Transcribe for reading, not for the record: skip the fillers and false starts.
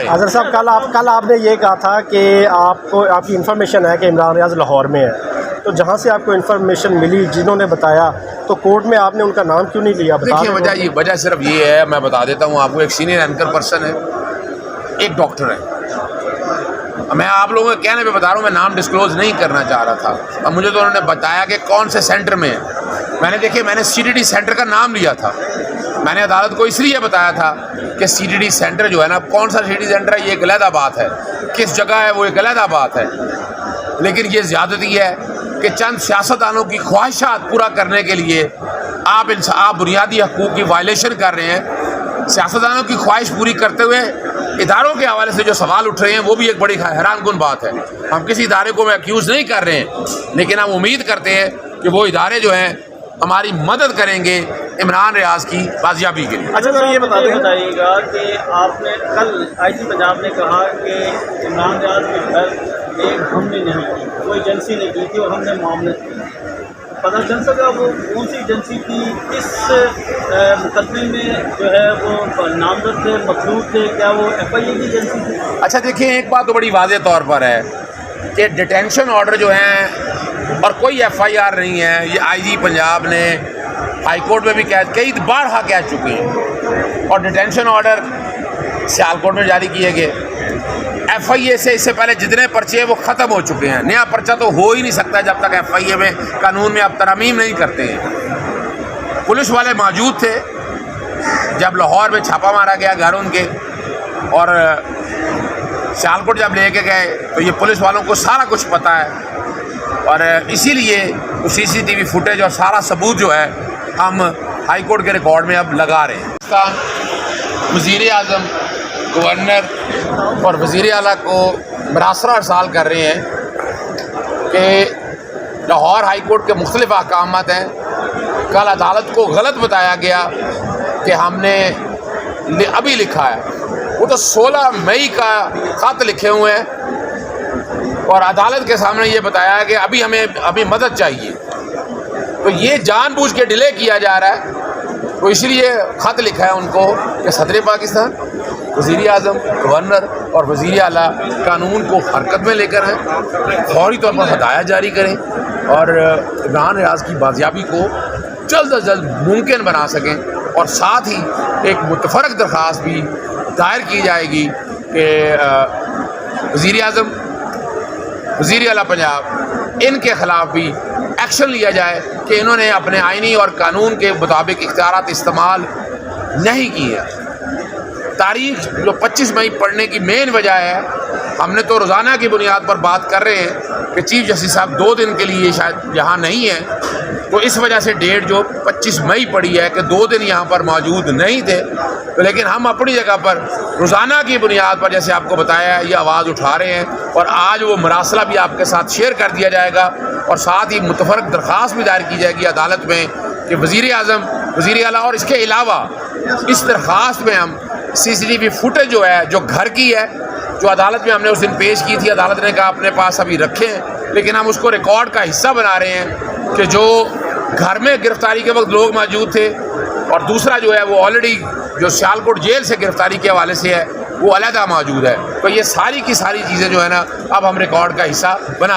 اظہر صاحب کل آپ نے یہ کہا تھا کہ آپ کی انفارمیشن ہے کہ عمران ریاض لاہور میں ہے، تو جہاں سے آپ کو انفارمیشن ملی جنہوں نے بتایا تو کورٹ میں آپ نے ان کا نام کیوں نہیں لیا؟ دیکھیے وجہ صرف یہ ہے، میں بتا دیتا ہوں آپ کو، ایک سینئر اینکر پرسن ہے، ایک ڈاکٹر ہے. میں آپ لوگوں کے کہنے پہ بتا رہا ہوں، میں نام ڈسکلوز نہیں کرنا چاہ رہا تھا. اب مجھے تو انہوں نے بتایا کہ کون سے سینٹر میں ہے. میں نے سی ٹی ڈی سینٹر کا نام لیا تھا. میں نے عدالت کو اس لیے بتایا تھا کہ سی ٹی ڈی سینٹر جو ہے نا، کون سا سی ٹی ڈی سینٹر ہے یہ ایک علیحدہ بات ہے، کس جگہ ہے وہ ایک علیحدہ بات ہے. لیکن یہ زیادتی ہے کہ چند سیاستدانوں کی خواہشات پورا کرنے کے لیے آپ بنیادی حقوق کی وائلیشن کر رہے ہیں. سیاستدانوں کی خواہش پوری کرتے ہوئے اداروں کے حوالے سے جو سوال اٹھ رہے ہیں وہ بھی ایک بڑی حیران کن بات ہے. ہم کسی ادارے کو ایکیوز نہیں کر رہے ہیں، لیکن ہم امید کرتے ہیں کہ وہ ادارے جو ہیں ہماری مدد کریں گے عمران ریاض کی بازیابی کے لیے. اچھا سر، یہ بتائیے گا کہ آپ نے کل آئی جی پنجاب نے کہا کہ عمران ریاض کے گھر ایک ہم نے نہیں کی، کوئی ایجنسی نے کی تھی اور ہم نے معاملت کی. پتہ چل سکا وہ کون سی ایجنسی تھی، کس مقدمے میں جو ہے وہ نامزد تھے، مطلوب تھے، کیا وہ ایف آئی اے کی ایجنسی تھی؟ اچھا دیکھیں، ایک بات تو بڑی واضح طور پر ہے کہ ڈیٹینشن آرڈر جو ہیں اور کوئی ایف آئی آر نہیں ہے. یہ آئی جی پنجاب نے ہائی کورٹ میں بھی کئی بار کہہ چکے ہیں، اور ڈیٹینشن آرڈر سیال کورٹ میں جاری کیے گئے. ایف آئی اے سے اس سے پہلے جتنے پرچے ہیں وہ ختم ہو چکے ہیں. نیا پرچہ تو ہو ہی نہیں سکتا جب تک ایف آئی اے میں قانون میں اب ترامیم نہیں کرتے ہیں. پولیس والے موجود تھے جب لاہور میں چھاپا مارا گیا گھر ان کے، اور سیالکوٹ جب لے کے گئے تو یہ پولیس والوں کو سارا کچھ پتہ ہے، اور اسی لیے سی سی ٹی وی فوٹیج اور سارا ثبوت جو ہے ہم ہائی کورٹ کے ریکارڈ میں اب لگا رہے ہیں. وزیر اعظم، گورنر اور وزیر اعلیٰ کو مراسلہ ارسال کر رہے ہیں کہ لاہور ہائی کورٹ کے مختلف احکامات ہیں. کل عدالت کو غلط بتایا گیا کہ ہم نے ابھی لکھا ہے، وہ تو 16 مئی کا خط لکھے ہوئے ہیں، اور عدالت کے سامنے یہ بتایا ہے کہ ابھی مدد چاہیے. تو یہ جان بوجھ کے ڈیلے کیا جا رہا ہے. تو اس لیے خط لکھا ہے ان کو کہ صدر پاکستان، وزیر اعظم، گورنر اور وزیر اعلیٰ قانون کو حرکت میں لے کر ہیں، فوری طور پر ہدایت جاری کریں اور عمران ریاض کی بازیابی کو جلد از جلد ممکن بنا سکیں. اور ساتھ ہی ایک متفرق درخواست بھی دائر کی جائے گی کہ وزیر اعظم، وزیر اعلیٰ پنجاب، ان کے خلاف بھی ایکشن لیا جائے کہ انہوں نے اپنے آئینی اور قانون کے مطابق اختیارات استعمال نہیں کیے. تاریخ جو 25 مئی پڑھنے کی مین وجہ ہے، ہم نے تو روزانہ کی بنیاد پر بات کر رہے ہیں کہ چیف جسٹس صاحب 2 دن کے لیے شاید یہاں نہیں ہیں، تو اس وجہ سے ڈیٹ جو 25 مئی پڑی ہے کہ 2 دن یہاں پر موجود نہیں تھے. لیکن ہم اپنی جگہ پر روزانہ کی بنیاد پر جیسے آپ کو بتایا ہے یہ آواز اٹھا رہے ہیں، اور آج وہ مراسلہ بھی آپ کے ساتھ شیئر کر دیا جائے گا، اور ساتھ ہی متفرق درخواست بھی دائر کی جائے گی عدالت میں کہ وزیر اعظم، وزیر اعلیٰ، اور اس کے علاوہ اس درخواست میں ہم سی سی ٹی وی فوٹیج جو ہے، جو گھر کی ہے، جو عدالت میں ہم نے اس دن پیش کی تھی، عدالت نے کہا اپنے پاس ابھی رکھیں، لیکن ہم اس کو ریکارڈ کا حصہ بنا رہے ہیں کہ جو گھر میں گرفتاری کے وقت لوگ موجود تھے، اور دوسرا جو ہے وہ آلریڈی جو سیالکوٹ جیل سے گرفتاری کے حوالے سے ہے وہ علیحدہ موجود ہے. تو یہ ساری کی ساری چیزیں جو ہے نا اب ہم ریکارڈ کا حصہ بنا